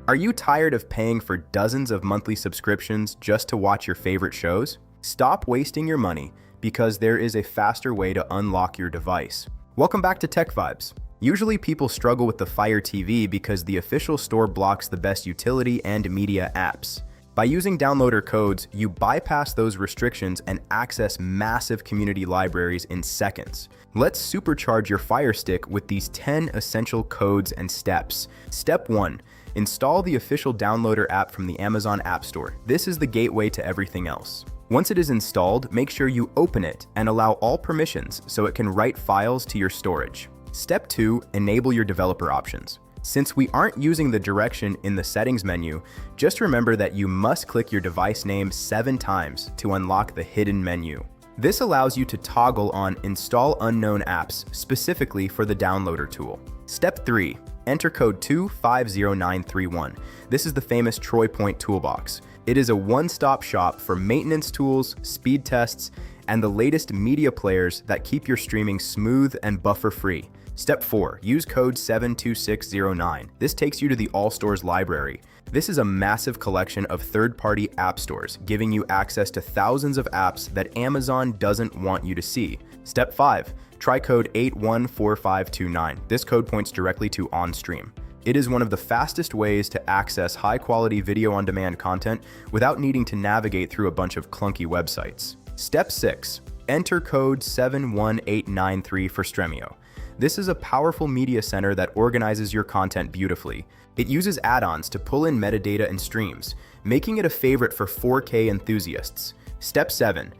Are you tired of paying for dozens of monthly subscriptions just to watch your favorite shows? Stop wasting your money because there is a faster way to unlock your device. Welcome back to TechVibes. Usually people struggle with the Fire TV because the official store blocks the best utility and media apps. By using downloader codes, you bypass those restrictions and access massive community libraries in seconds. Let's supercharge your Firestick with these 10 essential codes and steps. Step 1. Install the official downloader app from the Amazon App Store. This is the gateway to everything else. Once it is installed, make sure you open it and allow all permissions so it can write files to your storage. Step 2. Enable your developer options. Since we aren't using the direction in the settings menu, just remember that you must click your device name 7 times to unlock the hidden menu. This allows you to toggle on Install Unknown Apps specifically for the downloader tool. Step 3. Enter code 250931. This is the famous Troy Point toolbox. It is a one-stop shop for maintenance tools, speed tests, and the latest media players that keep your streaming smooth and buffer-free. Step 4. Use code 72609. This takes you to the All Stores library. This is a massive collection of third-party app stores, giving you access to thousands of apps that Amazon doesn't want you to see. Step 5. Try code 814529. This code points directly to OnStream. It is one of the fastest ways to access high-quality video-on-demand content without needing to navigate through a bunch of clunky websites. Step 6. Enter code 71893 for Stremio. This is a powerful media center that organizes your content beautifully. It uses add-ons to pull in metadata and streams, making it a favorite for 4K enthusiasts. Step 7.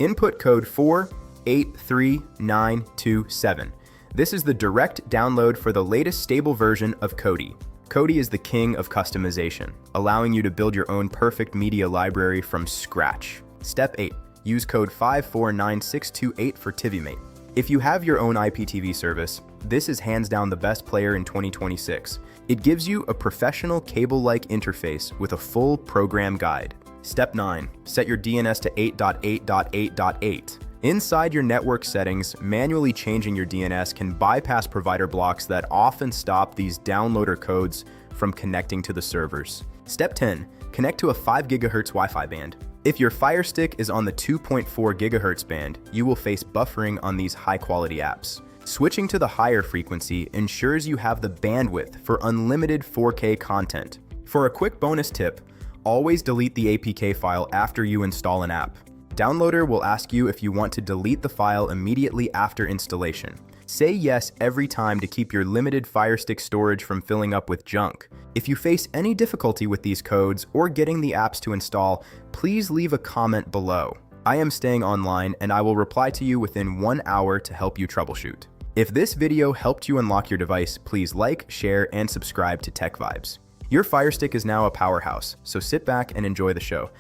Input code 483927. This is the direct download for the latest stable version of Kodi. Kodi is the king of customization, allowing you to build your own perfect media library from scratch. Step 8. Use code 549628 for TVMate. If you have your own IPTV service, this is hands down the best player in 2026. It gives you a professional cable-like interface with a full program guide. Step 9. Set your DNS to 8.8.8.8. Inside your network settings, manually changing your DNS can bypass provider blocks that often stop these downloader codes from connecting to the servers. Step 10. Connect to a 5 GHz Wi-Fi band. If your Firestick is on the 2.4 GHz band, you will face buffering on these high-quality apps. Switching to the higher frequency ensures you have the bandwidth for unlimited 4K content. For a quick bonus tip, always delete the APK file after you install an app. Downloader will ask you if you want to delete the file immediately after installation. Say yes every time to keep your limited Firestick storage from filling up with junk. If you face any difficulty with these codes or getting the apps to install, please leave a comment below. I am staying online and I will reply to you within 1 hour to help you troubleshoot. If this video helped you unlock your device, please like, share, and subscribe to TechVibes. Your Firestick is now a powerhouse, so sit back and enjoy the show.